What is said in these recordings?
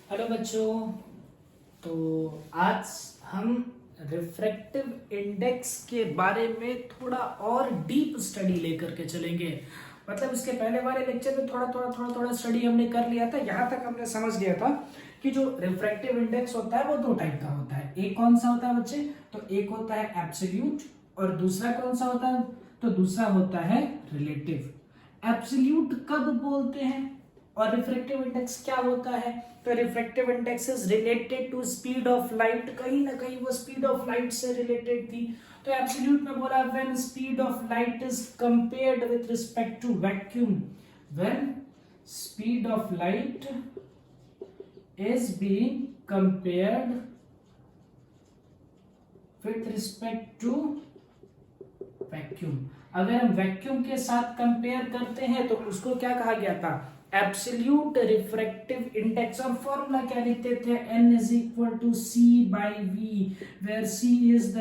Hello बच्चों। तो आज हम रिफ्रैक्टिव इंडेक्स के बारे में थोड़ा और डीप स्टडी लेकर के चलेंगे। मतलब इसके पहले वाले लेक्चर में थोड़ा स्टडी हमने कर लिया था। यहाँ तक हमने समझ लिया था कि जो रिफ्रैक्टिव इंडेक्स होता है वो दो टाइप का होता है। एक कौन सा होता है बच्चे? तो एक होता है एब्सोल्यूट और दूसरा कौन सा होता है? तो दूसरा होता है रिलेटिव। एब्सोल्यूट कब बोलते हैं और रिफ्रैक्टिव इंडेक्स क्या होता है? तो refractive index is related to speed of light. कहीं ना कहीं वो स्पीड ऑफ लाइट से रिलेटेड थी। तो एब्सोल्यूट में बोला when speed of light is compared with respect to vacuum, when speed of light is being compared with respect to vacuum. अगर हम वैक्यूम के साथ कंपेयर करते हैं तो उसको क्या कहा गया था? Absolute refractive index. और फॉर्मूला क्या लिखते थे? n is equal to c by v, where c is the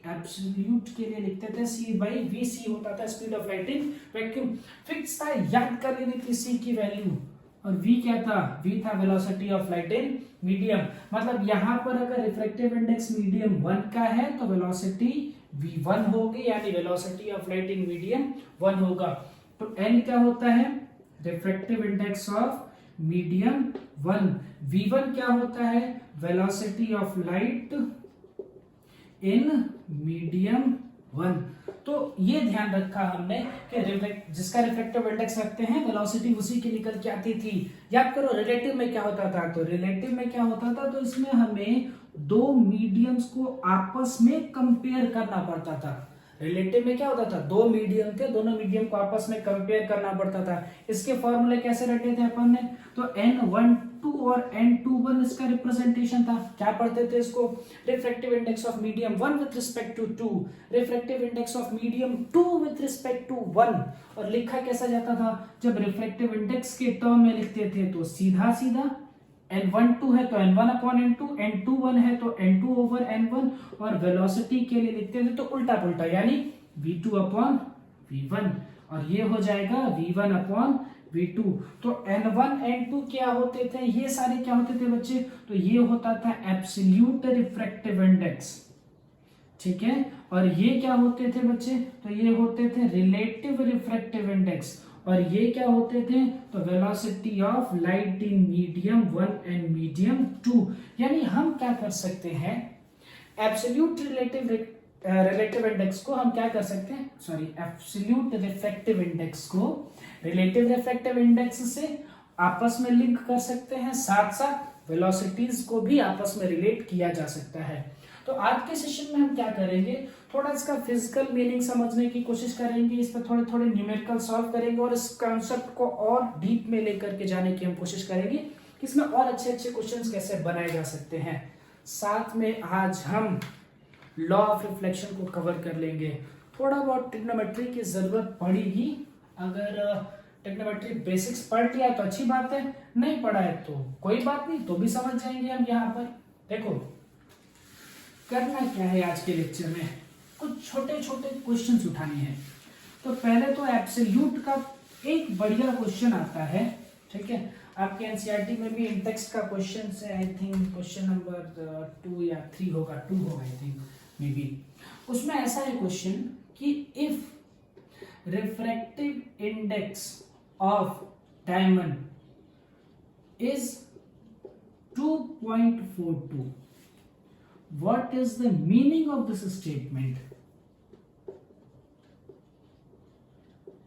absolute के लिए लिखते थे c बाई वी। c होता था speed of light in vacuum. Fix था, याद कर लेनी थी c की वैल्यू। और v क्या था? v था velocity of light in medium. मतलब यहां पर अगर रिफ्रैक्टिव इंडेक्स मीडियम 1 का है तो वेलोसिटी v1 होगी, यानी velocity of light in medium 1 होगा। तो n क्या होता है? Refractive index of medium 1। v1 क्या होता है? Velocity of light in medium 1। तो ये ध्यान रखा हमने कि जिसका रिफ्रैक्टिव इंडेक्स रखते हैं वेलोसिटी उसी की निकल के आती थी। याद करो रिलेटिव में क्या होता था? तो रिलेटिव में क्या होता था? तो इसमें हमें दो मीडियम्स को आपस में कंपेयर करना पड़ता था। रिलेटिव में क्या होता था? दो मीडियम थे, दोनों मीडियम को आपस में कंपेयर करना पड़ता था। इसके फॉर्मूले कैसे रखे थे अपन ने? तो n12 और n21 इसका रिप्रेजेंटेशन था। क्या पढ़ते थे इसको? Refractive index of medium 1 with respect to 2, refractive index of medium 2 with respect to 1। और लिखा कैसा जाता था? जब रिफ्रैक्टिव इंडेक्स के टर्म में लिखते थे तो सीधा सीधा n12 है तो n1 अपॉन n2, n21 है तो n2 ओवर n1, और वेलोसिटी के लिए लिखते थे तो उल्टा पुल्टा, यानी v2 अपॉन v1, और ये हो जाएगा v1 अपॉन v2। तो n1 n2 क्या होते थे? ये सारे क्या होते थे बच्चे? तो ये होता था एब्सोल्यूट रिफ्रैक्टिव इंडेक्स, ठीक है। और ये क्या होते थे बच्चे? तो ये होते थे रिलेटिव रिफ्रैक्टिव इंडेक्स। और ये क्या होते थे? तो velocity of light in medium 1 and medium 2। यानी हम क्या कर सकते हैं? एब्सोल्यूट रिलेटिव इंडेक्स को हम क्या कर सकते हैं? सॉरी, एब्सोल्यूट रिफ्रैक्टिव इंडेक्स को रिलेटिव रिफ्रैक्टिव इंडेक्स से आपस में लिंक कर सकते हैं, साथ साथ वेलोसिटीज को भी आपस में रिलेट किया जा सकता है। तो आज के सेशन में हम क्या करेंगे? थोड़ा इसका फिजिकल मीनिंग समझने की कोशिश करेंगे, इस पर थोड़े थोड़े न्यूमेरिकल सॉल्व करेंगे और इस कॉन्सेप्ट को और डीप में लेकर के जाने की हम कोशिश करेंगे कि इसमें और अच्छे अच्छे क्वेश्चंस कैसे बनाए जा सकते हैं। साथ में आज हम लॉ ऑफ रिफ्लेक्शन को कवर कर लेंगे। थोड़ा बहुत ट्रिग्नोमेट्री की जरूरत पड़ेगी। अगर ट्रिग्नोमेट्री बेसिक्स पढ़ लिया तो अच्छी बात है, नहीं पढ़ा है तो कोई बात नहीं, तो भी समझ जाएंगे हम। यहाँ पर देखो करना क्या है आज के लेक्चर में, कुछ छोटे छोटे क्वेश्चंस उठाने हैं। तो पहले तो एब्सोल्यूट का एक बढ़िया क्वेश्चन आता है, ठीक है। आपके एनसीईआरटी में भी इंडेक्स का क्वेश्चन है, आई थिंक क्वेश्चन नंबर 2 या 3 होगा, 2 होगा आई थिंक मे बी। उसमें ऐसा है क्वेश्चन कि if refractive index of diamond is 2.42, what is the meaning of this statement?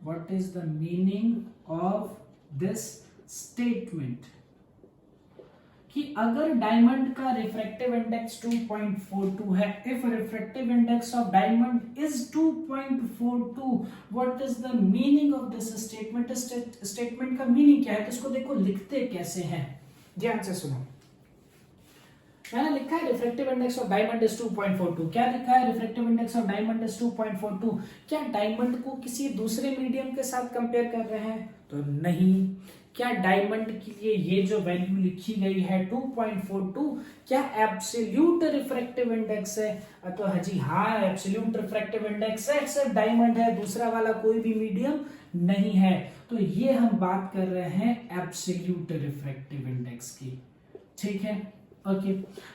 What is the meaning of this statement? कि अगर डायमंड का रिफ्रैक्टिव इंडेक्स 2.42 है, if refractive index of diamond is 2.42, what is the meaning of this statement? Statement का meaning क्या है? तो इसको देखो लिखते कैसे हैं, ध्यान से सुनो। मैंने लिखा है refractive index of diamond is 2.42। क्या लिखा है? Refractive index of diamond is 2.42। क्या डायमंड को किसी दूसरे मीडियम के साथ कंपेयर कर रहे हैं? तो नहीं। क्या डायमंड के लिए ये जो वैल्यू लिखी गई है 2.42 क्या एब्सोल्यूट रिफ्रैक्टिव इंडेक्स है? तो जी हाँ, एब्सोल्यूट रिफ्रैक्टिव इंडेक्स है, सिर्फ डायमंड है, दूसरा वाला कोई भी मीडियम नहीं है। तो ये हम बात कर रहे हैं एब्सोल्यूट रिफ्रैक्टिव इंडेक्स की। ठीक है, ओके।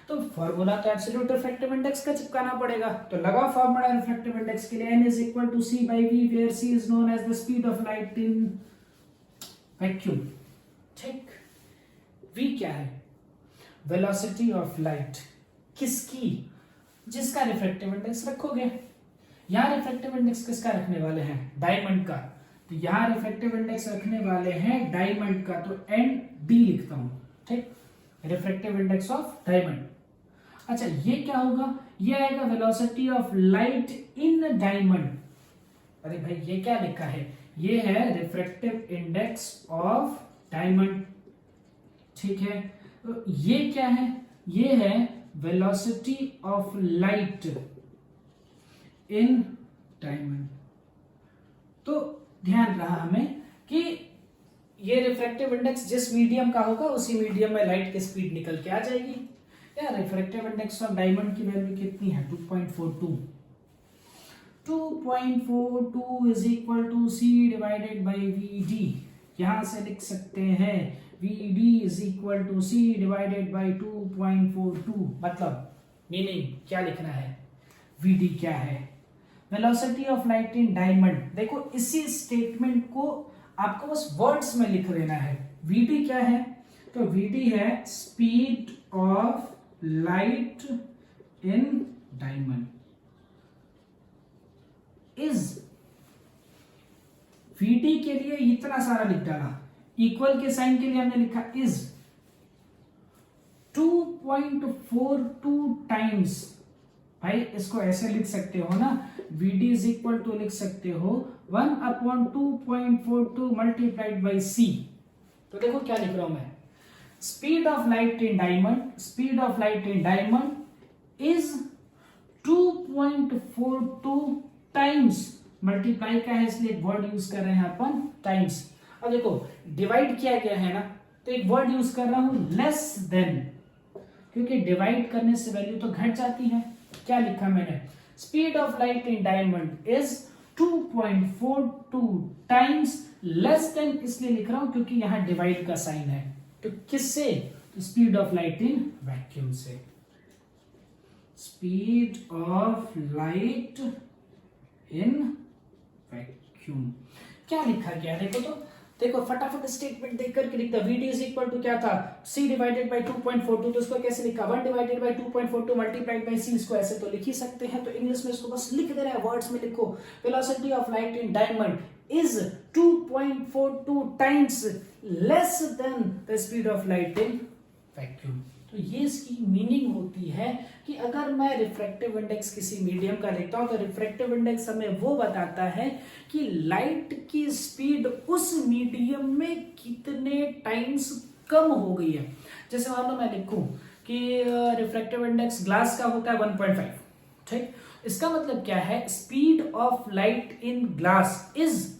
तो फॉर्मूला तो एब्सोल्यूट रिफ्रैक्टिव इंडेक्स का चिपकाना पड़ेगा, तो लगाओ फॉर्मूला रिफ्रैक्टिव इंडेक्स के लिए, n is equal to c by v, where c is known as the speed of light in vacuum. ठीक, v क्या है? Velocity of light. किसकी? जिसका रिफ्रैक्टिव इंडेक्स रखोगे। यहां रिफ्रैक्टिव इंडेक्स किसका रखने वाले हैं? डायमंड का। तो यहां रिफ्रैक्टिव इंडेक्स रखने वाले हैं डायमंड का, तो एन डी लिखता हूं। ठीक, रिफ्रैक्टिव इंडेक्स ऑफ डायमंड। अच्छा, ये क्या होगा? ये आएगा velocity of light in diamond. अरे भाई, ये क्या लिखा है? ये है रिफ्रैक्टिव इंडेक्स ऑफ डायमंड। ठीक है, तो ये क्या है? ये है velocity of light in diamond. तो ध्यान रहा हमें कि ये रिफ्रैक्टिव इंडेक्स जिस मीडियम का होगा उसी मीडियम में लाइट की स्पीड निकल के आ जाएगी। यार, रिफ्रैक्टिव इंडेक्स ऑफ डायमंड की वैल्यू कितनी है? 2.42। 2.42 is equal to C divided by V D. यहां से लिख सकते हैं V D is equal to C divided by 2.42। मतलब मीनिंग क्या लिखना है? वी डी क्या है? Velocity of light in diamond. देखो, इसी स्टेटमेंट को आपको बस वर्ड्स में लिख लेना है। वीडी क्या है? तो वीडी है speed of light in diamond is. V D के लिए इतना सारा लिख डाला, इक्वल के साइन के लिए हमने लिखा इज 2.42 टाइम्स। भाई, इसको ऐसे लिख सकते हो ना, Vd इज इक्वल टू लिख सकते हो 1/2.42 मल्टीप्लाइड बाई c। तो देखो क्या लिख रहा हूं मैं, speed of light in diamond, speed of light in diamond is 2.42 times. Multiply का है इसलिए वर्ड यूज कर रहे हैं अपन टाइम्स। अब देखो, डिवाइड किया गया है ना, तो एक वर्ड यूज कर रहा हूं लेस देन, क्योंकि डिवाइड करने से वैल्यू तो घट जाती है। क्या लिखा मैंने? Speed of light in diamond is 2.42 times less then, इसलिए लिख रहा हूं क्योंकि यहां डिवाइड का साइन है। तो किससे? तो speed of light in vacuum से। Speed of light in vacuum क्या लिखा गया? देखो तो, देखो फटाफट स्टेटमेंट देख करके लिख दो। Vd इज इक्वल टू क्या था? c divided by 2.42। तो इसको कैसे लिखा? 1 divided by 2.42 multiplied by c। इसको ऐसे तो लिख ही सकते हैं, तो इंग्लिश में इसको बस लिख दे रहा है, वर्ड्स में लिखो। Velocity of light in diamond is 2.42 times less than the speed of light in vacuum. तो ये इसकी मीनिंग होती है कि अगर मैं रिफ्रैक्टिव इंडेक्स किसी मीडियम का लिखता हूं, तो रिफ्रैक्टिव इंडेक्स हमें वो बताता है कि लाइट की स्पीड उस मीडियम में कितने टाइम्स कम हो गई है। जैसे मान लो मैं लिखूं कि रिफ्रैक्टिव इंडेक्स ग्लास का होता है 1.5। ठीक, इसका मतलब क्या है? Speed of light in glass is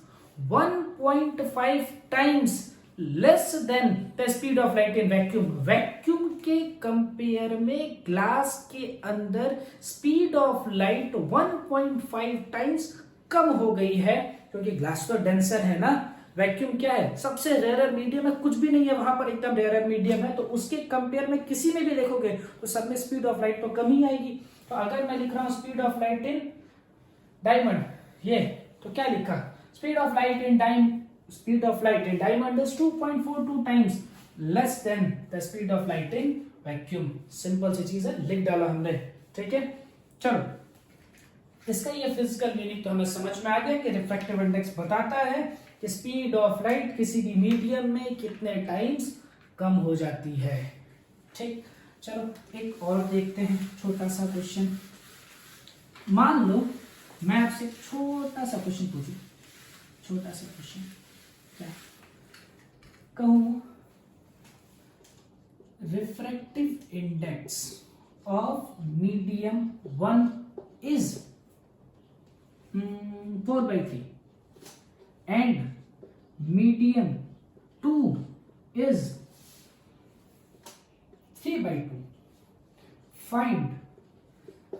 1.5 times less than the speed of light in vacuum. Vacuum के कंपेयर में ग्लास के अंदर स्पीड ऑफ लाइट 1.5 टाइम्स कम हो गई है, क्योंकि ग्लास तो डेंसर है ना। वैक्यूम क्या है? सबसे रेयर मीडियम है, कुछ भी नहीं है वहां पर, एकदम रेयर मीडियम है। तो उसके कंपेयर में किसी में भी देखोगे तो सब में स्पीड ऑफ लाइट तो कम ही आएगी। तो अगर मैं लिख रहा हूं speed of light in diamond, ये तो क्या लिखा? Speed of light in diamond is 2.42 times less than the speed of light in vacuum. Simple सी चीज है, लिख डाला हमने। ठीक है, चलो, इसका ये फिजिकल मीनिंग तो हमें समझ में आ गया कि रिफ्रैक्टिव इंडेक्स बताता है कि स्पीड ऑफ लाइट किसी भी मीडियम में कितने टाइम्स कम हो जाती है। ठीक, चलो एक और देखते हैं, छोटा सा क्वेश्चन। मान लो मैं आपसे छोटा सा क्वेश्चन पूछूं, छोटा सा क्वेश्चन, क्या कहूं? Refractive index of medium 1 is 4/3 and medium 2 is 3/2. Find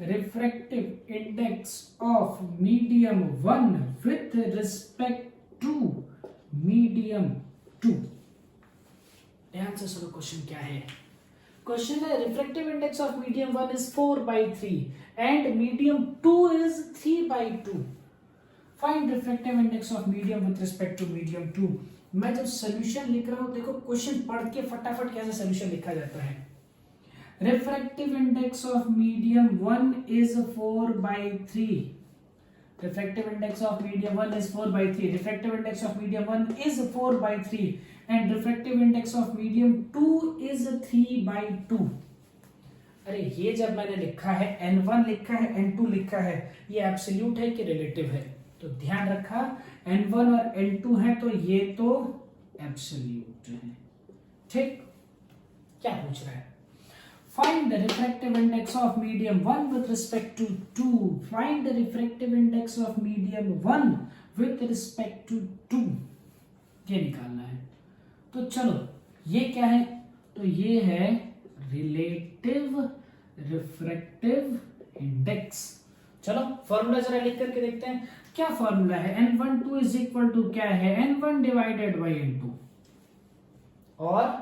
refractive index of medium 1 with respect to medium 2. ध्यान से सुनो, क्वेश्चन क्या है? क्वेश्चन है refractive index of medium 1 is 4/3 and medium 2 is 3/2. Find refractive index of medium with respect to medium 2. मैं जब solution लिख रहा हूं, देखो क्वेश्चन पढ़ के फटाफट कैसे सोल्यूशन लिखा जाता है. Refractive index of medium 1 is 4/3. Refractive index of medium 1 is 4/3. Refractive index of medium 1 is 4/3 and refractive index of medium 2 is 3/2. अरे ये जब मैंने लिखा है n1 लिखा है n2 लिखा है, ये एब्सोल्यूट है कि रिलेटिव है? तो ध्यान रखा, n1 और n2 है तो ये तो एब्सोल्यूट है. ठीक, क्या पूछ रहा है? Find the refractive index of medium 1 with respect to 2. Find the refractive index of medium 1 with respect to 2. ये निकालना है. तो चलो, ये क्या है? तो ये है रिलेटिव रिफ्रैक्टिव इंडेक्स. चलो फॉर्मूला जरा लिख करके देखते हैं. क्या फॉर्मूला है? n12 इज इक्वल टू क्या है? n1 divided by n2. और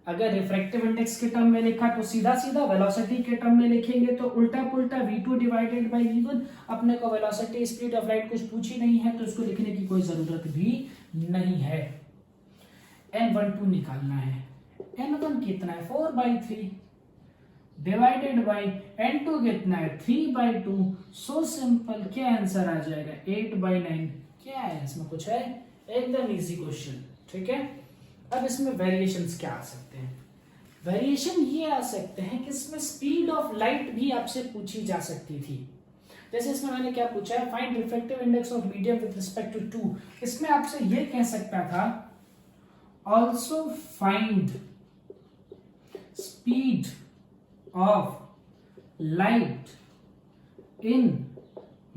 अगर रिफ्रैक्टिव इंडेक्स के टर्म में लिखा तो सीधा सीधा, वेलोसिटी के टर्म में लिखेंगे तो उल्टा पुल्टा v2 डिवाइडेड बाय v1. अपने को वेलोसिटी स्पीड ऑफ लाइट कुछ पूछी नहीं है तो इसको लिखने की कोई जरूरत भी नहीं है. n12 निकालना है. n1 कितना है? 4/3 डिवाइडेड बाय n2 कितना है? 3/2. So simple. क्या आंसर आ जाएगा? 8/9. क्या है इसमें? कुछ है? एकदम इजी क्वेश्चन. ठीक है. अब इसमें वेरिएशंस क्या आ सकते हैं? वेरिएशन ये आ सकते हैं कि इसमें स्पीड ऑफ लाइट भी आपसे पूछी जा सकती थी. जैसे इसमें मैंने क्या पूछा है? Find refractive index of medium with respect to 2. इसमें आपसे ये कह सकता था also find speed of light in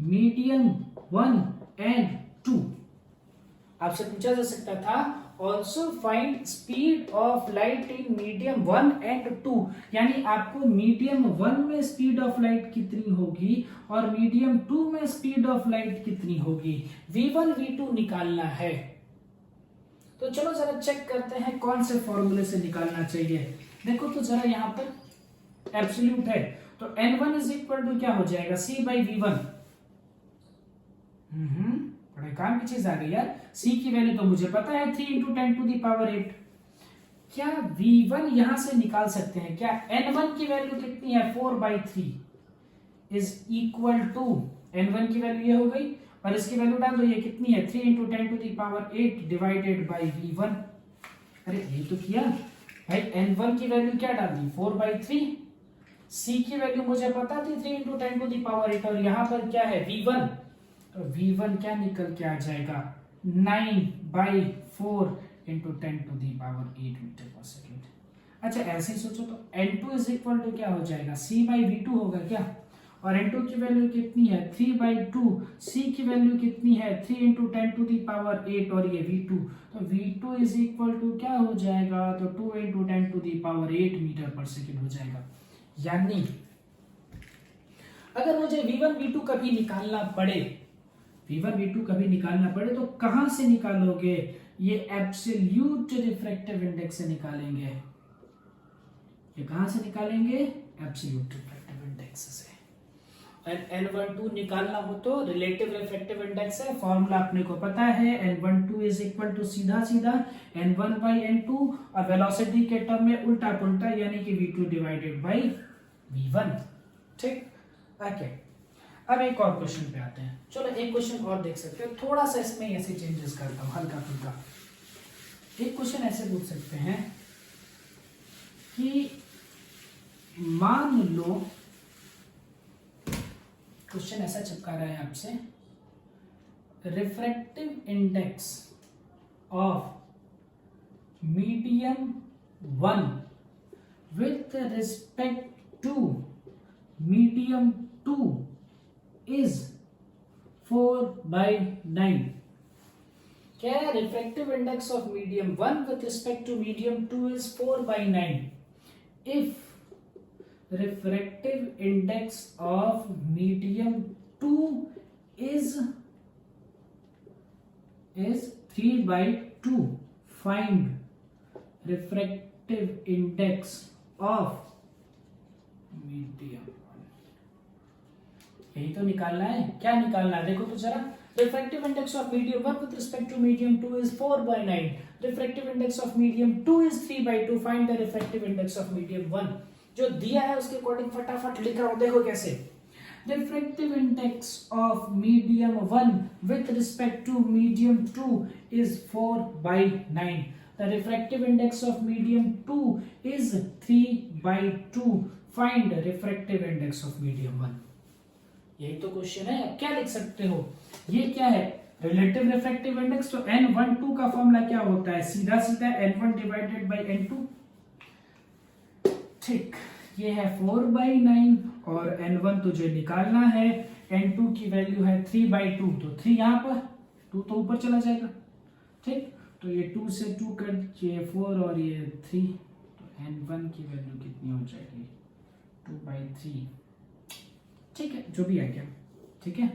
medium 1 and 2. आपसे पूछा जा सकता था also find speed of light in medium 1 and 2. यानी आपको मीडियम 1 में स्पीड ऑफ लाइट कितनी होगी और मीडियम 2 में स्पीड ऑफ लाइट कितनी होगी, v1 v2 निकालना है. तो चलो जरा चेक करते हैं कौन से फॉर्मूले से निकालना चाहिए. देखो तो जरा यहां पर एब्सोल्यूट है तो n1 इज इक्वल टू क्या हो जाएगा? c/v1. बड़े काम की चीज आ गई यार. c की वैल्यू तो मुझे पता है 3 × 10⁸. क्या v1 यहां से निकाल सकते हैं क्या? n1 की वैल्यू कितनी है? 4/3 इज इक्वल टू, n1 की वैल्यू ये हो गई और इसकी वैल्यू डाल दो. ये कितनी है? 3 × 10⁸ डिवाइडेड बाई v1. अरे ये तो किया भाई. n1 की वैल्यू क्या डाल दी? 4/3. c की वैल्यू मुझे पता थी 3 × 10⁸ और यहां पर क्या है? v1. तो v1 क्या निकल के आ जाएगा? 9/4 × 10⁸ मीटर पर सेकेंड. अच्छा ऐसे ही सोचो तो n2 इज इक्वल टू क्या हो जाएगा? c/v2 होगा क्या? और n2 की वैल्यू कितनी है? 3/2. c की वैल्यू कितनी है? 3 × 10⁸ और ये v2. तो v2 इज इक्वल टू क्या हो जाएगा? तो 2 × 10⁸ मीटर पर सेकेंड हो जाएगा. यानी अगर मुझे v1 v2 कभी निकालना पड़े, तो कहां से निकालोगे? ये एब्सोल्यूट रिफ्रैक्टिव इंडेक्स से निकालेंगे. ये कहां से निकालेंगे? एब्सोल्यूट रिफ्रैक्टिव इंडेक्स से. n12 निकालना हो तो रिलेटिव रिफ्रैक्टिव इंडेक्स है. फॉर्मूला अपने को पता है. n12 इज इक्वल टू सीधा सीधा n1/n2 और वेलोसिटी के टर्म में उल्टा पुल्टा यानी कि v2 डिवाइडेड बाई v1. ठीक. ओके. अब एक और क्वेश्चन पे आते हैं. चलो एक क्वेश्चन और देख सकते हो. थोड़ा सा इसमें ऐसे चेंजेस करता हूं हल्का फुल्का. एक क्वेश्चन ऐसे पूछ सकते हैं कि मान लो, क्वेश्चन ऐसा चिपका रहा है आपसे, refractive index of medium 1 with respect to medium 2 is 4/9. क्या है? Refractive index of medium 1 with respect to medium 2 is 4/9. If refractive index of medium 2 is 3/2, find refractive index of medium, यही तो निकालना है। क्या निकालना है देखो तो जरा, refractive index of medium 1 with respect to medium 2 is 4/9, refractive index of medium 2 is 3/2, find the refractive index of medium 1। जो दिया है उसके अकॉर्डिंग फटाफट लिख रहा हूं, देखो कैसे। refractive index of medium 1 with respect to medium 2 is 4/9, the refractive index of medium 2 is 3/2, find the refractive index of medium 1। यही तो क्वेश्चन है। अब क्या लिख सकते हो, ये क्या है, रिलेटिव रिफ्रैक्टिव इंडेक्स, तो n12 का फॉर्मूला क्या होता है, सीधा सीधा n1 डिवाइडेड बाय n2। ठीक, ये है 4/9 और n1 तुझे निकालना है, n2 की वैल्यू है 3/2, तो 3 यहाँ पर, 2 तो ऊपर चला जाएगा। ठीक, तो ये 2 से 2 कट, ये 4 और ये 3, तो n1 की वैल्यू कितनी हो जाएगी, 2/3। ठीक है, जो भी आ गया। ठीक है,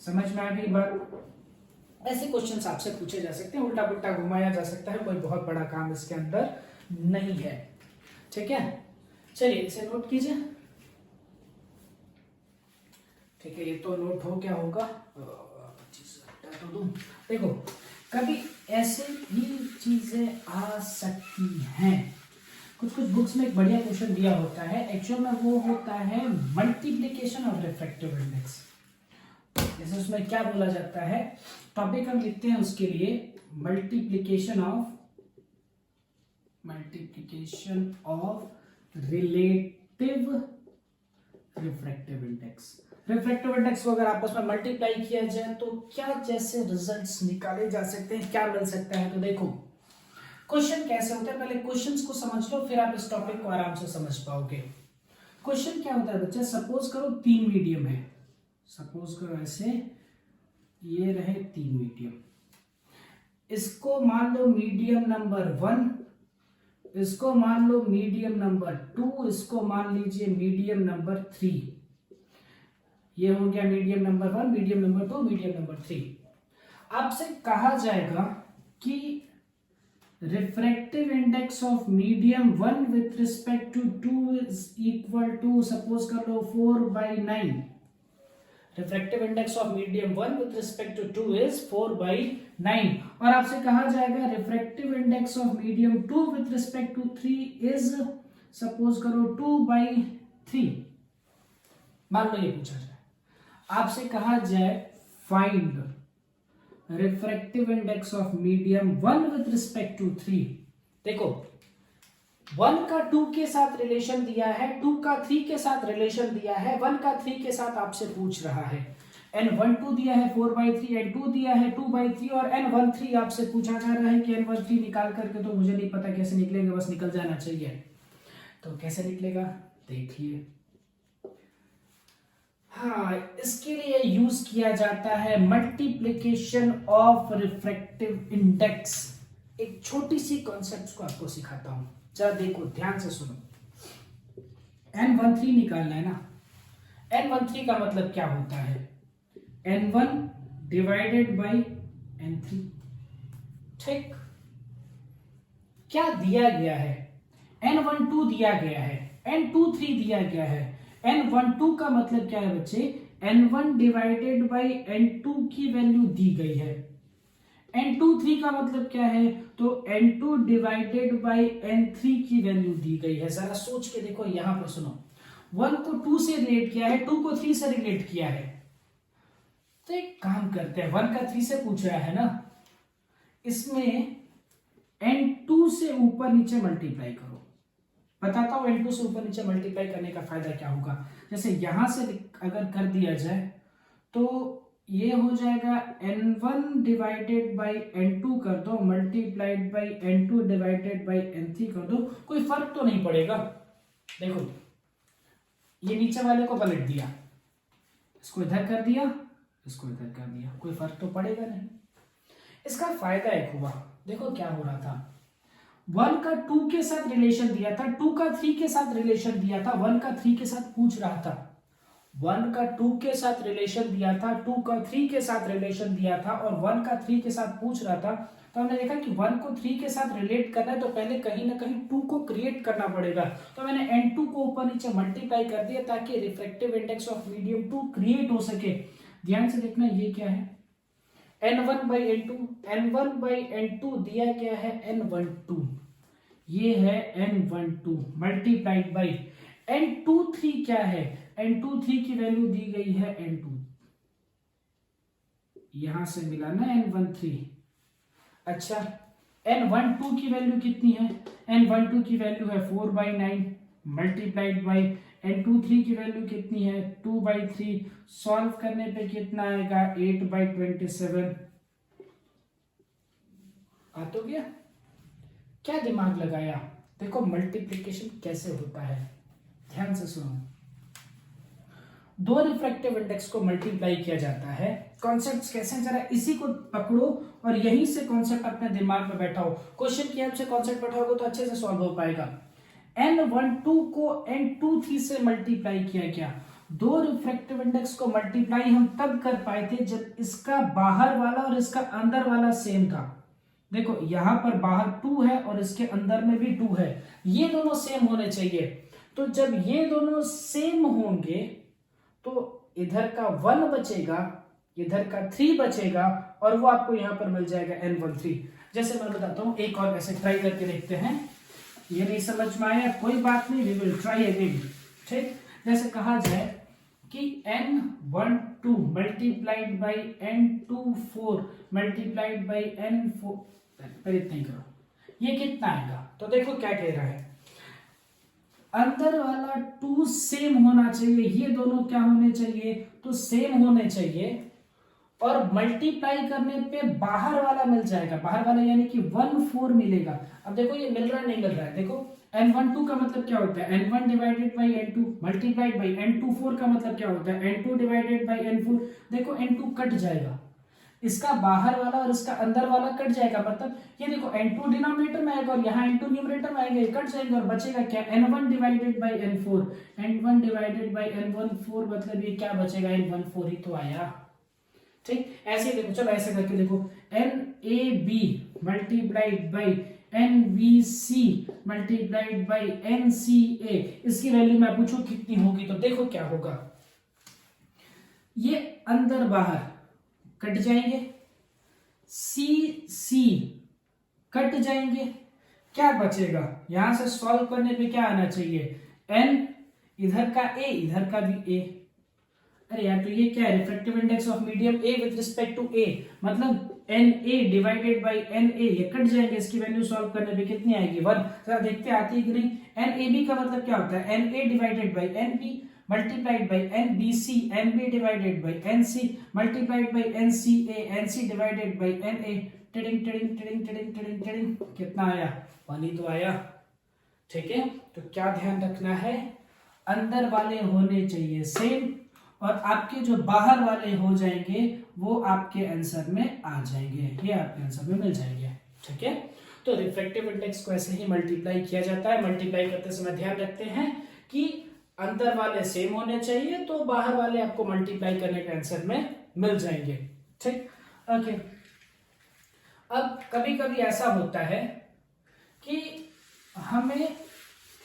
समझ में आ गई बात। ऐसे क्वेश्चंस आपसे पूछे जा सकते हैं, उल्टा पुल्टा घुमाया जा सकता है, कोई बहुत बड़ा काम इसके अंदर नहीं है। ठीक है, चलिए इसे नोट कीजिए। ठीक है, ये तो नोट हो क्या होगा, तो दूं। देखो, कभी ऐसे भी चीजें आ सकती हैं, कुछ कुछ बुक्स में एक बढ़िया क्वेश्चन दिया होता है, एक्चुअल में वो होता है मल्टीप्लिकेशन ऑफ रिफ्रैक्टिव इंडेक्स। जैसे उसमें क्या बोला जाता है, टॉपिक हम लिखते हैं उसके लिए multiplication of relative refractive index. Refractive index को अगर आपस में मल्टीप्लाई किया जाए तो क्या जैसे रिजल्ट्स निकाले जा सकते हैं, क्या मिल सकता है। तो देखो क्वेश्चन कैसे होता है, पहले क्वेश्चंस को समझ लो, फिर आप इस टॉपिक को आराम से समझ पाओगे। क्वेश्चन क्या होता है बच्चा, सपोज करो 3 मीडियम है, सपोज करो ऐसे ये रहे 3 मीडियम, इसको मान लो मीडियम नंबर 1, इसको मान लो मीडियम नंबर 2, इसको मान लीजिए मीडियम नंबर 3। ये हो गया medium number 1, medium number 2, medium number 3। आपसे कहा जाएगा कि refractive index of medium 1 with respect to 2 is equal to, suppose कर लो 4/9। refractive index of medium 1 with respect to 2 is 4/9। और आपसे कहा जाएगा refractive index of medium 2 with respect to 3 is, suppose करो 2/3। मान लो ये पूछा जाए, आपसे कहा जाए find refractive index of medium 1 with respect to 3। देखो 1 का 2 के साथ रिलेशन दिया है, 2 का 3 के साथ रिलेशन दिया है, 1 का 3 के साथ आपसे पूछ रहा है। n12 दिया है 4/3, n2 दिया है 2/3 और n13 आपसे पूछा जा रहा है कि n13 निकाल करके, तो मुझे नहीं पता कैसे निकलेगा, बस निकल जाना चाहिए। तो कैसे निकलेगा देखिए, हाँ इसके लिए यूज किया जाता है मल्टीप्लिकेशन ऑफ रिफ्रैक्टिव इंडेक्स। एक छोटी सी कॉन्सेप्ट को आपको सिखाता हूं, जरा देखो ध्यान से सुनो। n13 निकालना है ना, n13 का मतलब क्या होता है, n1 डिवाइडेड बाई n3। ठीक, क्या दिया गया है, n12 दिया गया है, n23 दिया गया है। n12 का मतलब क्या है बच्चे, n1 डिवाइडेड बाई n2 की वैल्यू दी गई है। n23 का मतलब क्या है, तो n2 डिवाइडेड बाई n3 की वैल्यू दी गई है। जरा सोच के देखो, यहां पर सुनो, 1 को 2 से रिलेट किया है, 2 को 3 से रिलेट किया है। तो एक काम करते हैं, 1 का 3 से पूछ रहा है ना, इसमें n2 से ऊपर नीचे मल्टीप्लाई करो। बताता हूं n2 से ऊपर नीचे मल्टीप्लाई करने का फायदा क्या होगा। जैसे यहां से अगर कर दिया जाए तो ये हो जाएगा n1 डिवाइडेड बाई n2 कर दो, multiplied by n2 divided by n3 कर दो, कोई फर्क तो नहीं पड़ेगा। देखो ये नीचे वाले को पलट दिया, इसको इधर कर दिया, इसको इधर कर दिया, कोई फर्क तो पड़ेगा नहीं। इसका फायदा एक हुआ, देखो क्या हो रहा था, 1 का 2 के साथ रिलेशन दिया था, 2 का 3 के साथ रिलेशन दिया था, 1 का 3 के साथ पूछ रहा था। 1 का 2 के साथ रिलेशन दिया था, 2 का 3 के साथ रिलेशन दिया था और 1 का 3 के साथ पूछ रहा था। तो हमने देखा कि 1 को 3 के साथ रिलेट करना है तो पहले कहीं ना कहीं 2 को क्रिएट करना पड़ेगा। तो मैंने n2 को ऊपर नीचे मल्टीप्लाई कर दिया ताकि refractive index of medium 2 create हो सके। ध्यान से देखना ये क्या है, n1 by n2, n1 by n2 दिया गया है n12, ये है n12 मल्टीप्लाइड बाई n23 क्या है, n23 की वैल्यू दी गई है n2, यहां से मिला ना n13। अच्छा n12 की वैल्यू कितनी है, n12 की वैल्यू है 4/9 मल्टीप्लाइड बाई n23 की वैल्यू कितनी है 2/3, सॉल्व करने पे कितना आएगा 8/27। आ तो गया, क्या दिमाग लगाया, देखो मल्टीप्लिकेशन कैसे होता है, ध्यान से सुनो। दो रिफ्रैक्टिव इंडेक्स को मल्टीप्लाई किया जाता है, कॉन्सेप्ट्स कैसे, जरा इसी को पकड़ो और यहीं से कॉन्सेप्ट अपने दिमाग में बैठाओ, क्वेश्चन की हेल्प से कॉन्सेप्ट बैठाओगे तो अच्छे से सॉल्व हो पाएगा। n12 को n23 से मल्टीप्लाई किया गया, दो रिफ्रैक्टिव इंडेक्स को मल्टीप्लाई हम तब कर पाए थे जब इसका बाहर वाला और इसका अंदर वाला सेम था। देखो यहां पर बाहर 2 है और इसके अंदर में भी 2 है, ये दोनों सेम होने चाहिए। तो जब ये दोनों सेम होंगे तो इधर का 1 बचेगा, इधर का 3 बचेगा और वो आपको यहां पर मिल जाएगा n13। जैसे मैं बताता हूं, एक और ऐसे ट्राई करके देखते हैं, ये नहीं समझ में आया कोई बात नहीं, वी विल ट्राई अगेन। ठीक, जैसे कहा जाए कि n12 multiplied by n24 multiplied by n4, पहले इतना ही करो, ये कितना आएगा। तो देखो क्या कह रहा है, अंदर वाला 2 सेम होना चाहिए, ये दोनों क्या होने चाहिए, तो सेम होने चाहिए, और मल्टीप्लाई करने पे बाहर वाला मिल जाएगा, बाहर वाला यानी कि 1/4 मिलेगा। अब देखो ये मिल रहा है नहीं मिल रहा है, देखो n12 का मतलब क्या होता है n1 divided by n2 multiplied by n24 का मतलब क्या होता है n2 डिवाइडेड बाई n4। देखो n2 कट जाएगा, इसका बाहर वाला और इसका अंदर वाला कट जाएगा, मतलब ये देखो n2 डिनोमिनेटर में आएगा और यहाँ n2 न्यूमरेटर में आएगा, ये कट जाएगा और बचेगा क्या n1 divided by n4, n1 divided by n14, मतलब ये क्या बचेगा n14 ही तो आया। ठीक, ऐसे ही देखो, चलो ऐसे करके देखो, NAB multiplied by NBC multiplied by NCA, इसकी वैल्यू मैं पूछूं कितनी होगी, तो देखो क्या होगा, ये अंदर बाहर कट जाएंगे, CC कट जाएंगे, क्या बचेगा, यहां से सॉल्व करने पे क्या आना चाहिए N, इधर का A इधर का भी A। अरे यार तो ये क्या है, refractive index of medium A with respect to A, मतलब NA डिवाइडेड बाई NA, ये कट जाएंगे, इसकी वैल्यू सॉल्व करने पे कितनी आएगी 1। जरा देखते आती है कि नहीं। NAB का मतलब क्या होता है NA divided by NB multiplied by NBC, NB divided by NC multiplied by NCA, NC divided by NA। Tiding tiding tiding tiding tiding tiding, कितना आया 1 ही तो आया। ठीक है, तो क्या ध्यान रखना है, अंदर वाले होने चाहिए सेम और आपके जो बाहर वाले हो जाएंगे वो आपके आंसर में आ जाएंगे, ये आपके आंसर में मिल जाएंगे। ठीक है, तो रिफ्रैक्टिव इंडेक्स को ऐसे ही मल्टीप्लाई किया जाता है। मल्टीप्लाई करते समय ध्यान रखते हैं कि अंदर वाले सेम होने चाहिए, तो बाहर वाले आपको मल्टीप्लाई करने के आंसर में मिल जाएंगे। ठीक, ओके। अब कभी कभी ऐसा होता है कि हमें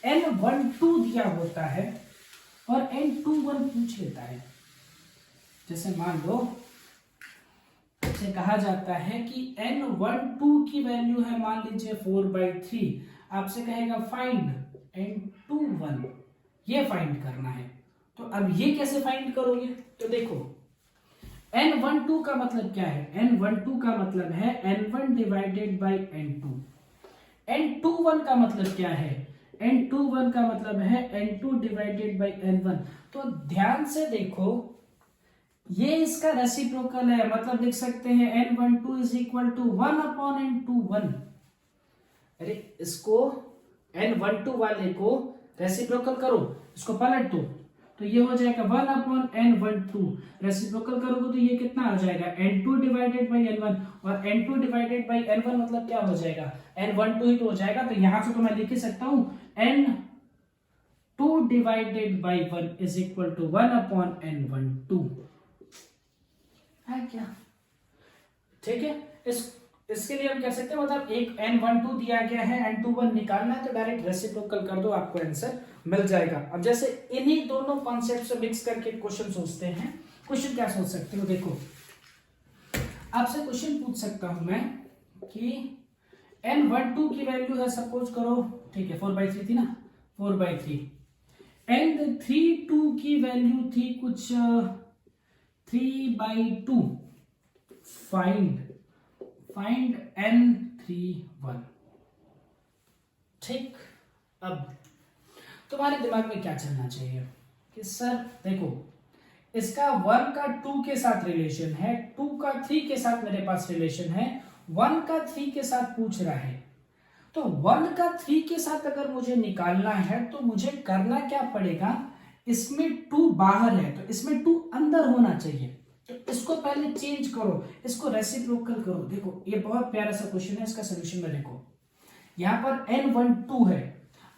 n12 दिया होता है और n21 पूछ लेता है। जैसे मान लो इसे कहा जाता है कि n12 की वैल्यू है मान लीजिए 4/3, आपसे कहेगा फाइंड n21, ये फाइंड करना है। तो अब ये कैसे फाइंड करोगे, तो देखो n12 का मतलब क्या है, n12 का मतलब है n1 divided by n2। n21 का मतलब क्या है, n21 का मतलब है n2 डिवाइडेड बाई n1। तो ध्यान से देखो, ये इसका रेसिप्रोकल है, मतलब लिख सकते हैं n12 is equal to 1/n21। अरे इसको n12 वाले को रेसिप्रोकल करो, इसको पलट दो, तो ये हो जाएगा 1/n12। रेसिप्रोकल करोगे तो ये कितना हो जाएगा n2 डिवाइडेड बाई n1, और n2 डिवाइडेड बाई n1 मतलब क्या हो जाएगा n12 ही तो हो जाएगा। तो यहां से तो मैं लिख ही सकता हूं n2 divided by 1 is equal to 1/n12 है क्या। ठीक है, इसके लिए हम कह सकते हैं मतलब एक n12 दिया गया है, n21 निकालना है तो डायरेक्ट रेसिप्रोकल कर दो, आपको आंसर मिल जाएगा। अब जैसे इन्हीं दोनों कॉन्सेप्ट से मिक्स करके क्वेश्चन सोचते हैं। क्वेश्चन क्या सोच सकते हो, देखो आपसे क्वेश्चन पूछ सकता हूं मैं कि n12 की वैल्यू है सपोज करो, ठीक है 4/3 थी ना, 4/3, एंड 32 की वैल्यू थी कुछ 3/2, फाइंड n31। ठीक, अब तुम्हारे दिमाग में क्या चलना चाहिए कि सर देखो इसका 1 का 2 के साथ रिलेशन है, 2 का 3 के साथ मेरे पास रिलेशन है, 1 का 3 के साथ पूछ रहा है, तो 1 का 3 के साथ अगर मुझे निकालना है तो मुझे करना क्या पड़ेगा, इसमें 2 बाहर है तो इसमें 2 अंदर होना चाहिए, तो इसको पहले चेंज करो, इसको रेसिप्रोकल करो। देखो ये बहुत प्यारा सा क्वेश्चन है, इसका सोल्यूशन में देखो यहां पर n12 है,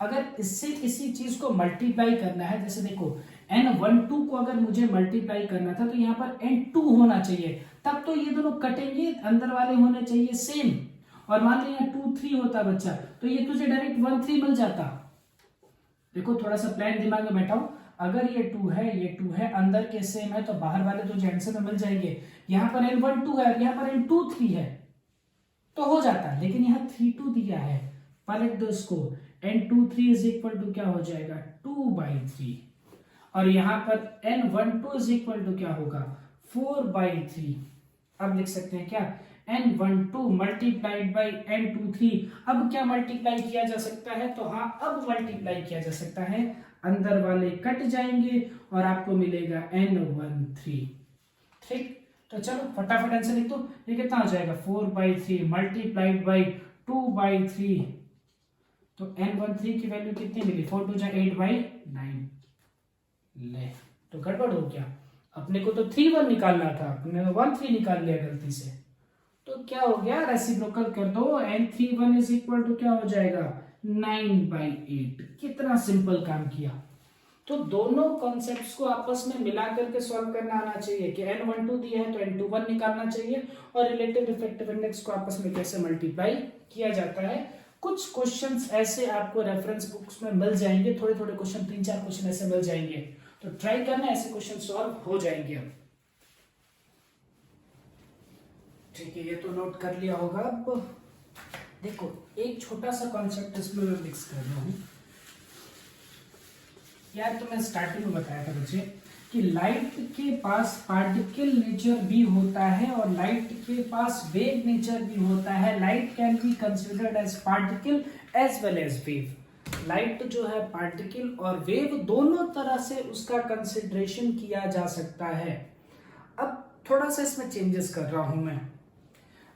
अगर इससे किसी चीज को मल्टीप्लाई करना है, जैसे देखो n12 को अगर मुझे मल्टीप्लाई करना था तो यहाँ पर n2 होना चाहिए, तब तो ये दोनों कटेंगे, अंदर वाले होने चाहिए सेम, और मान लिया 2 3 होता बच्चा तो ये तुझे डायरेक्ट 1 3 मिल जाता। देखो थोड़ा सा प्लान दिमाग में बैठाओ, अगर ये 2 है ये 2 है, अंदर के सेम है तो बाहर वाले तुझे आंसर में मिल जाएंगे। यहाँ पर n12 है, यहाँ पर n23 है तो हो जाता, लेकिन यहाँ 32 दिया है, पलट दो इसको, n23 इज इक्वल टू क्या हो जाएगा 2/3, और यहां पर n12 इज इक्वल टू क्या होगा 4/3। अब लिख सकते हैं क्या n12 मल्टीप्लाइड बाई n23। अब क्या मल्टीप्लाई किया जा सकता है, तो हाँ अब मल्टीप्लाई किया जा सकता है, अंदर वाले कट जाएंगे और आपको मिलेगा n13। ठीक, तो चलो फटाफट आंसर लिख दो, ये कितना हो जाएगा 4/3 मल्टीप्लाइड बाई 2/3, तो n13 की वैल्यू कितनी मिली 4 2 8/9। ले तो गड़बड़ हो गया, अपने को तो 3 1 निकालना था, अपने 1 3 निकाल लिया गलती से, तो क्या हो गया रेसिप्रोकल कर दो, n31 इज इक्वल टू क्या हो जाएगा 9/8। कितना सिंपल काम किया। तो दोनों कॉन्सेप्ट्स को आपस में मिला करके सॉल्व करना आना चाहिए कि n12 दिया है तो n21 निकालना चाहिए, और रिलेटिव रिफ्लेक्टिव इंडेक्स को आपस में कैसे मल्टीप्लाई किया जाता है। कुछ क्वेश्चंस ऐसे आपको रेफरेंस बुक्स में मिल जाएंगे, थोड़े थोड़े क्वेश्चन 3 4 क्वेश्चन ऐसे मिल जाएंगे, तो ट्राई करना, ऐसे क्वेश्चन सॉल्व हो जाएंगे। अब ठीक है, ये तो नोट कर लिया होगा। अब देखो एक छोटा सा कॉन्सेप्ट इसमें मैं मिक्स कर रहा हूं यार, तो मैं स्टार्टिंग में बताया था बच्चे कि लाइट के पास पार्टिकल नेचर भी होता है और लाइट के पास वेव नेचर भी होता है। Light can be considered as particle as well as wave. Light जो है पार्टिकल और वेव दोनों तरह से उसका कंसिडरेशन किया जा सकता है। अब थोड़ा सा इसमें चेंजेस कर रहा हूं मैं,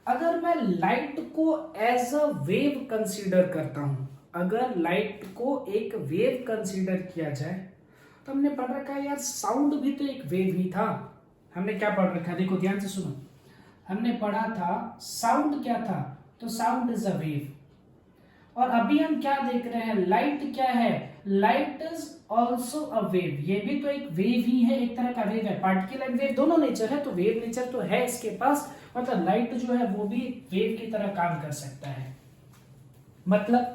अगर मैं लाइट को एज अ वेव कंसीडर करता हूं, अगर लाइट को एक वेव कंसीडर किया जाए, तो हमने पढ़ रखा है यार साउंड भी तो एक वेव ही था। हमने क्या पढ़ रखा है, देखो ध्यान से सुनो, हमने पढ़ा था साउंड क्या था, तो साउंड इज अ वेव, और अभी हम क्या देख रहे हैं लाइट क्या है, light is also a wave, ये भी तो एक वेव ही है, एक तरह का वेव है, पार्टिकल एंड वेव दोनों नेचर है, तो वेव नेचर तो है इसके पास, मतलब लाइट जो है वो भी वेव की तरह काम कर सकता है। मतलब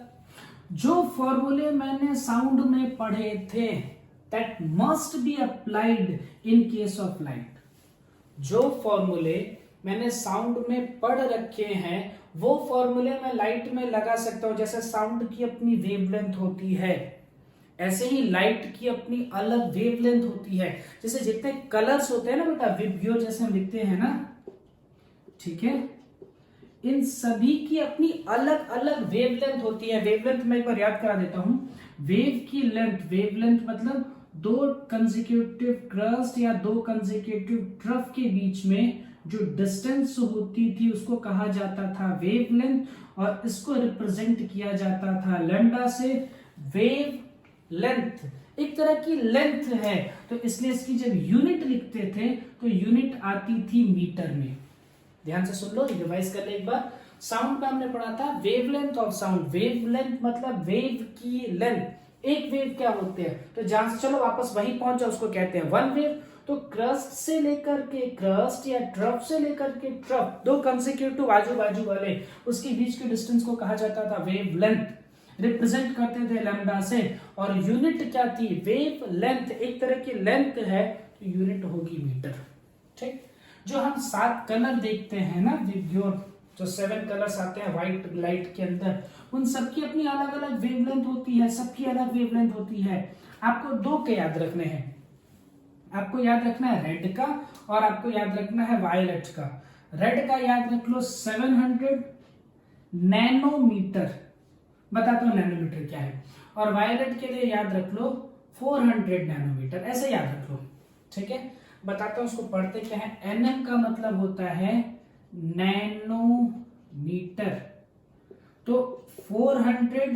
जो फॉर्मूले मैंने साउंड में पढ़े थे that must be applied in case of light, जो फॉर्मूले मैंने साउंड में पढ़ रखे हैं वो फॉर्मूले मैं लाइट में लगा सकता हूं। जैसे साउंड की अपनी वेवलेंथ होती है, ऐसे ही लाइट की अपनी अलग वेवलेंथ होती है। जैसे जितने कलर्स होते हैं ना बेटा, विब्रियो जैसे हम लिखते हैं ना, ठीक है, इन सभी की अपनी अलग अलग वेवलेंथ होती है। वेवलेंथ मैं एक बार याद करा देता हूं, वेव की लेंथ, वेवलेंथ मतलब 2 कंसेक्यूटिव क्रस्ट या 2 कंसेक्यूटिव ट्रफ के बीच में जो डिस्टेंस होती थी उसको कहा जाता था वेवलेंथ, और इसको रिप्रेजेंट किया जाता था लैम्डा से। वेव लेंथ एक तरह की लेंथ है, तो इसलिए इसकी जब यूनिट लिखते थे तो यूनिट आती थी मीटर में। ध्यान से सुन लो, रिवाइज कर ले एक बार। साउंड का हमने पढ़ा था वेवलेंथ ऑफ साउंड, वेवलेंथ मतलब वेव की लेंथ। एक वेव क्या होते हैं, तो जहां से चलो वापस वही पहुंच जाओ, उसको कहते हैं वन वेव, तो क्रस्ट से लेकर के क्रस्ट या ट्रफ से लेकर के ट्रफ, दो कंसेक्यूटिव आजू बाजू वाले, उसके बीच के डिस्टेंस को कहा जाता था वेव लेंथ, रिप्रेजेंट करते थे लैम्डा से। और यूनिट क्या थी? वेव लेंथ, एक तरह की लेंथ है तो यूनिट होगी मीटर। ठीक, जो हम 7 कलर देखते हैं ना, जो 7 कलर्स आते हैं व्हाइट लाइट के अंदर, उन सबकी अपनी अलग अलग वेवलेंथ होती है, सबकी अलग वेवलेंथ होती है। आपको 2 के याद रखने हैं, आपको याद रखना है रेड का और आपको याद रखना है वायलेट का। रेड का याद रख लो 700 नैनोमीटर, बताता हूं नैनोमीटर क्या है, और वायलेट के लिए याद रख लो 400 नैनोमीटर, ऐसे याद रख लो। ठीक है, बताता हूं उसको पढ़ते क्या है। एनएम का मतलब होता है नैनोमीटर, तो 400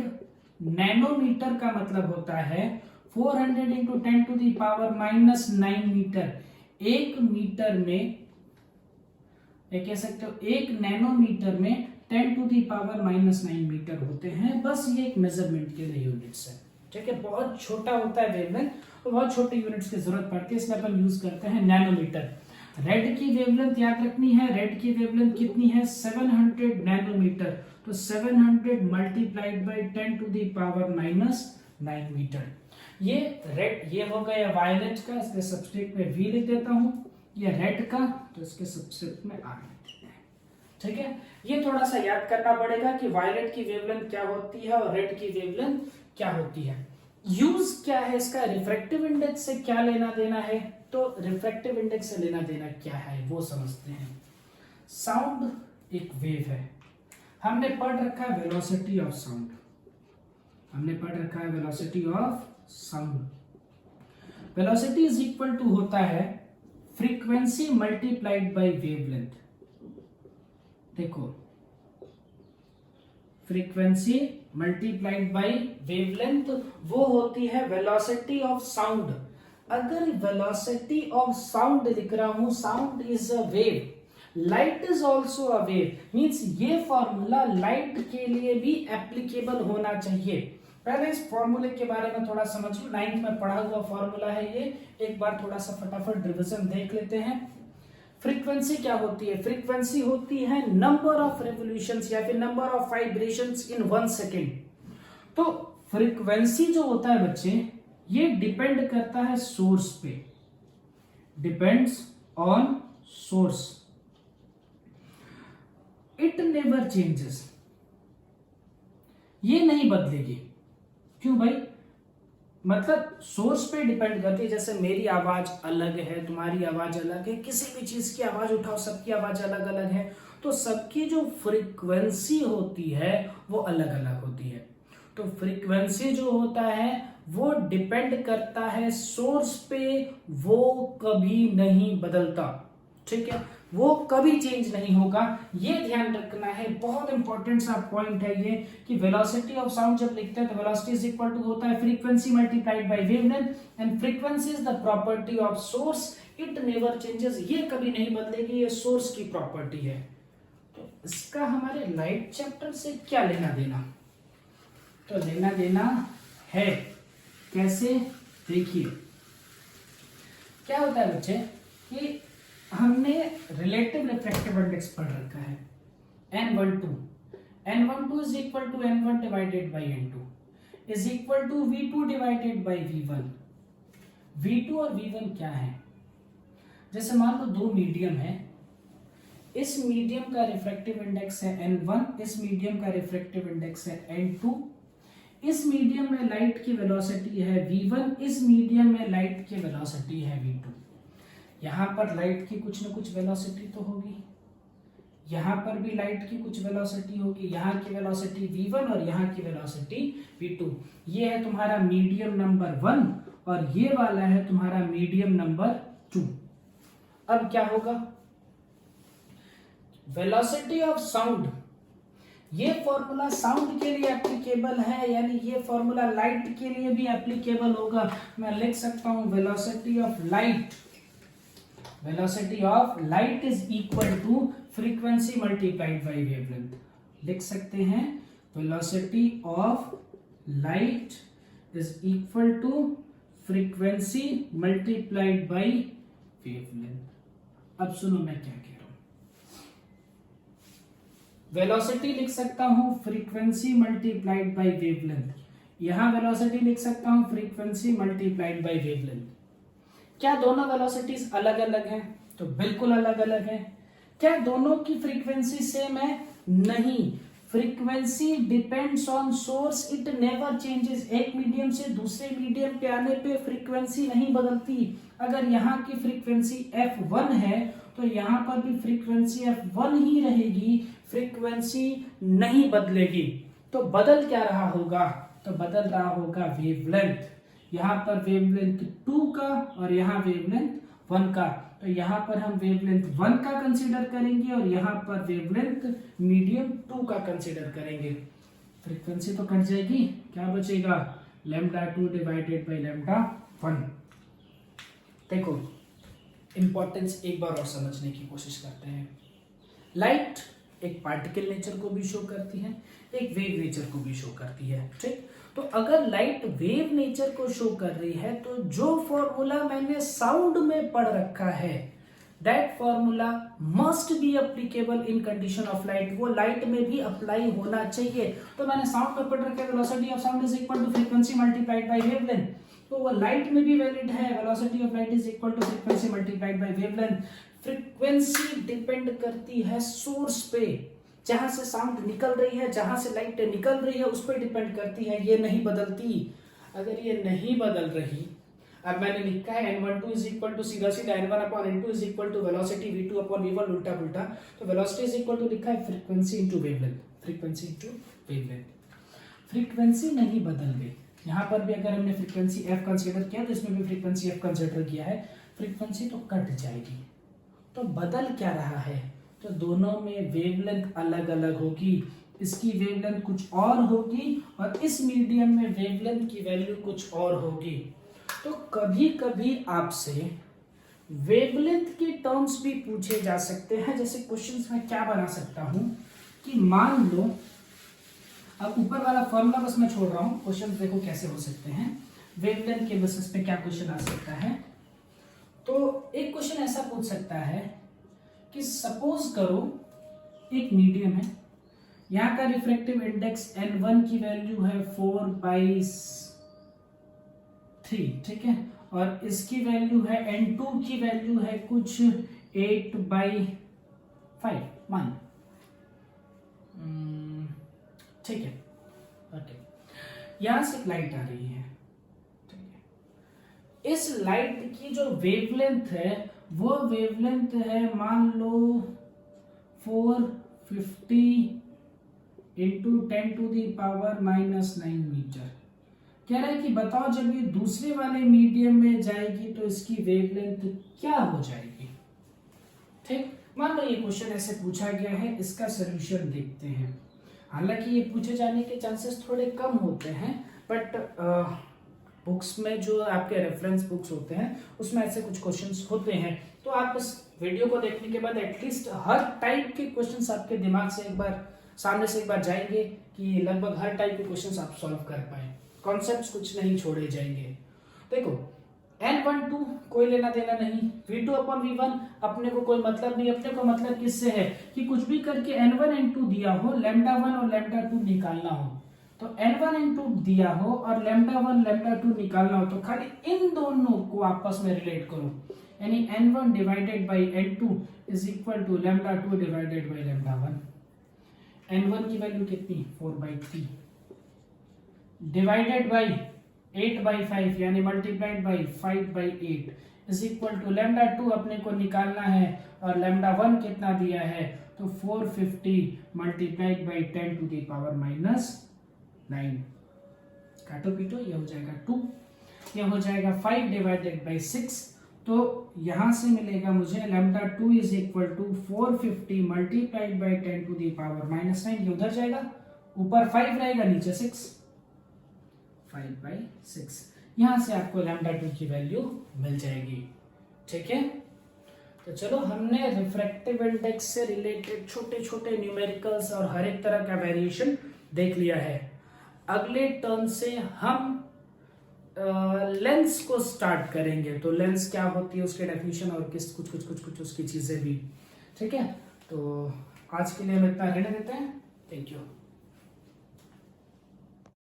नैनोमीटर का मतलब होता है 400 into 10 to the power -9 metre. एक मीटर में, ये कह सकते हो, एक नैनोमीटर में 10 टू दी पावर -9 मीटर होते हैं। बस ये एक मेजरमेंट के लिए यूनिट्स है। ठीक है, बहुत छोटा होता है वेवलेंथ, तो बहुत छोटे यूनिट्स की जरूरत पड़ती है, इसलिए अपन यूज करते हैं नैनोमीटर। रेड की वेवलेंथ याद रखनी है, रेड की वेवलेंथ कितनी है? 700 नैनोमीटर, तो 700 multiplied by 10 to the power -9 metre. ये रेड, ये हो गया वायलेट का, इसके सब्सक्रिप्ट में V लिख देता हूं। ये रेड का, तो इसके सब्सक्रिप्ट में R लिख देते हैं। ठीक है, ये थोड़ा सा याद करना पड़ेगा कि वायलेट की वेवलेंथ क्या होती है और रेड की वेवलेंथ क्या होती है। यूज क्या है इसका? रिफ्रैक्टिव इंडेक्स से क्या लेना देना है? तो रिफ्रैक्टिव इंडेक्स से लेना देना क्या है वो समझते हैं। साउंड एक वेव है, हमने पढ़ रखा है वेलोसिटी ऑफ साउंड, हमने पढ़ रखा है velocity of sound. Velocity is equal to होता है फ्रीक्वेंसी मल्टीप्लाइड बाय वेवलेंथ। देखो, फ्रीक्वेंसी मल्टीप्लाइड बाय वेवलेंथ वो होती है वेलोसिटी ऑफ साउंड। अगर वेलोसिटी ऑफ साउंड लिख रहा हूं, sound is a wave, light is also a wave, means ये फॉर्मूला लाइट के लिए भी एप्लीकेबल होना चाहिए। पहले इस फॉर्मूले के बारे में थोड़ा समझ लो, 9th में पढ़ा हुआ फॉर्मूला है ये, एक बार थोड़ा सा फटाफट रिवीजन देख लेते हैं। फ्रीक्वेंसी क्या होती है? फ्रीक्वेंसी होती है नंबर ऑफ रेवोल्यूशंस या फिर number of vibrations in 1 second. तो फ्रीक्वेंसी जो होता है बच्चे, ये डिपेंड करता है सोर्स पे, depends on source, it never changes, ये नहीं बदलेगी। क्यों भाई? मतलब सोर्स पे डिपेंड करती है। जैसे मेरी आवाज अलग है, तुम्हारी आवाज अलग है, किसी भी चीज की आवाज उठाओ, सबकी आवाज अलग अलग है, तो सबकी जो फ्रीक्वेंसी होती है वो अलग अलग होती है। तो फ्रीक्वेंसी जो होता है वो डिपेंड करता है सोर्स पे, वो कभी नहीं बदलता। ठीक है, वो कभी चेंज नहीं होगा, ये ध्यान रखना है। बहुत इंपॉर्टेंट सा पॉइंट है ये कि वेलोसिटी ऑफ साउंड जब लिखते हैं तो वेलोसिटी इज इक्वल टू होता है frequency multiplied by wavelength, and frequency is the property of source, it never changes, ये कभी नहीं बदलेगी, ये सोर्स की प्रॉपर्टी है। तो इसका हमारे लाइट चैप्टर से क्या लेना देना? तो लेना देना है कैसे? देखिए क्या होता है बच्चे कि हमने रिलेटिव रिफ्रैक्टिव इंडेक्स पढ़ रखा है n12 is equal to n1 divided by n2 is equal to v2 divided by v1। v2 और v1 क्या है? जैसे मान लो दो मीडियम है, इस मीडियम का रिफ्रैक्टिव इंडेक्स है n1, इस मीडियम का रिफ्रैक्टिव इंडेक्स है n2, इस मीडियम में लाइट की वेलोसिटी है v1, इस मीडियम में लाइट की वेलोसिटी है v2। यहां पर लाइट की कुछ न कुछ वेलोसिटी तो होगी, यहां पर भी लाइट की कुछ वेलोसिटी होगी, यहां की वेलोसिटी v1 और यहां की वेलोसिटी v2। ये है तुम्हारा मीडियम नंबर 1 और ये वाला है तुम्हारा मीडियम नंबर 2। अब क्या होगा? वेलोसिटी ऑफ साउंड, ये फॉर्मूला साउंड के लिए एप्लीकेबल है, यानी ये फॉर्मूला लाइट के लिए भी एप्लीकेबल होगा। मैं लिख सकता हूं velocity of light, velocity of light is equal to frequency multiplied by wavelength. लिख सकते हैं velocity of light is equal to frequency multiplied by wavelength. अब सुनो मैं क्या कह रहा हूं। वेलोसिटी लिख सकता हूं फ्रीक्वेंसी मल्टीप्लाइड बाय वेवलेंथ, यहां वेलोसिटी लिख सकता हूं फ्रीक्वेंसी मल्टीप्लाइड बाय वेवलेंथ। क्या दोनों वेलोसिटीज अलग अलग हैं? तो बिल्कुल अलग अलग हैं। क्या दोनों की फ्रीक्वेंसी सेम है? नहीं, frequency depends on source, it never changes. एक मीडियम से दूसरे मीडियम पे आने पे फ्रीक्वेंसी नहीं बदलती। अगर यहाँ की फ्रीक्वेंसी f1 है तो यहाँ पर भी फ्रीक्वेंसी f1 ही रहेगी, फ्रीक्वेंसी नहीं बदलेगी। तो बदल क्या रहा होगा? तो बदल रहा होगा वेवलेंथ। यहाँ पर वेवलेंथ 2 का और यहाँ वेवलेंथ 1 का। तो यहाँ पर हम वेवलेंथ 1 का कंसीडर करेंगे और यहाँ पर वेवलेंथ मीडियम 2 का कंसीडर करेंगे। फ्रीक्वेंसी तो कट जाएगी, क्या बचेगा? λ2 डिवाइडेड बाई λ1। देखो इंपॉर्टेंस एक बार और समझने की कोशिश करते हैं। लाइट एक पार्टिकल नेचर को भी शो करती है, एक वेव नेचर को भी शो करती है, ठीक। तो अगर लाइट वेव नेचर को शो कर रही है तो जो फॉर्मूला मैंने साउंड में पढ़ रखा है, that formula must be applicable in condition of light, वो लाइट में भी अप्लाई होना चाहिए। तो मैंने साउंड में पढ़ रखा है velocity of sound is equal to frequency multiplied by wavelength, तो वो लाइट में भी वैलिड है। Velocity of light is equal to frequency multiplied by wavelength. Frequency depend करती है सोर्स पे, जहां से साउंड निकल रही है, जहां से लाइट निकल रही है, उस पर डिपेंड करती है, ये नहीं बदलती। अगर ये नहीं बदल रही, अब मैंने लिखा है n12 इज इक्वल टू सीधा सीधा n1 upon n2 is equal to velocity v2 upon v1 उल्टा पुल्टा, तो वेलोसिटी इज इक्वल टू लिखा है frequency into wavelength, frequency into wavelength. Frequency नहीं बदल गई। यहाँ पर भी अगर हमने फ्रीक्वेंसी f कंसीडर किया तो इसमें भी फ्रीक्वेंसी f कंसीडर किया है, फ्रीक्वेंसी तो कट जाएगी। तो बदल क्या रहा है? तो दोनों में वेवलेंथ अलग अलग होगी, इसकी वेवलेंथ कुछ और होगी और इस मीडियम में वेवलेंथ की वैल्यू कुछ और होगी। तो कभी कभी आपसे वेवलेंथ के टर्म्स भी पूछे जा सकते हैं। जैसे क्वेश्चंस में क्या बना सकता हूं कि मान लो, अब ऊपर वाला फॉर्मूला बस मैं छोड़ रहा हूं, क्वेश्चन देखो कैसे हो सकते हैं वेवलेंथ के बेसिस पे क्या क्वेश्चन आ सकता है। तो एक क्वेश्चन ऐसा पूछ सकता है कि सपोज करो एक मीडियम है, यहां का रिफ्रैक्टिव इंडेक्स n1 की वैल्यू है 4/3, ठीक है, और इसकी वैल्यू है n2 की वैल्यू है कुछ 8/5 मान, ठीक है, ओके। यहां से लाइट आ रही है, ठीक है। इस लाइट की जो वेवलेंथ है वो वेवलेंथ है मान लो 450 इंटू 10⁻⁹ मीटर। कह रहा है कि बताओ जब ये दूसरे वाले मीडियम में जाएगी तो इसकी वेवलेंथ क्या हो जाएगी, ठीक। मान लो ये क्वेश्चन ऐसे पूछा गया है, इसका सॉल्यूशन देखते हैं। हालांकि ये पूछे जाने के चांसेस थोड़े कम होते हैं, बट बुक्स में जो आपके रेफरेंस बुक्स होते हैं उसमें ऐसे कुछ क्वेश्चंस होते हैं। तो आप इस वीडियो को देखने के बाद एटलीस्ट हर टाइप के क्वेश्चंस आपके दिमाग से एक बार सामने से एक बार जाएंगे कि लगभग हर टाइप के क्वेश्चंस आप सॉल्व कर पाए, कॉन्सेप्ट्स कुछ नहीं छोड़े जाएंगे। देखो n12 कोई लेना देना नहीं, v2 अपॉन v1 अपने को कोई मतलब नहीं। अपने को मतलब किससे है कि कुछ भी करके n1 n2 दिया हो, λ1 और λ2 निकालना हो, तो n1 n2 दिया हो और λ1 λ2 निकालना हो, तो खाली इन दोनों को आपस में रिलेट करो, यानी n1 divided by n2 is equal to λ2 divided by λ1। n1 की वैल्यू कितनी 4/3 डिवाइडेड बाई 8/5 यानी multiplied by 5/8 is equal to λ2 अपने को निकालना है और λ1 कितना दिया है, तो 450 मल्टीप्लाइड बाई 10⁻⁹ काटो पीटो, ये हो जाएगा 2, ये हो जाएगा 5 डिवाइडेड बाई 6, तो यहां से मिलेगा मुझे λ2 is equal to 450 multiplied by 10⁻⁹, ये उधर जाएगा, ऊपर 5 रहेगा नीचे 6, 5/6। यहां से आपको λ2 की वैल्यू मिल जाएगी, ठीक है। तो चलो हमने रिफ्रैक्टिव इंडेक्स से रिलेटेड छोटे छोटे न्यूमेरिकल्स और हर एक तरह का वेरिएशन देख लिया है। अगले टर्न से हम लेंस को स्टार्ट करेंगे। तो लेंस क्या होती है, उसके डेफिनेशन और किस कुछ कुछ कुछ कुछ उसकी चीजें भी, ठीक है। तो आज के लिए हम इतना रहने देते हैं। Thank you.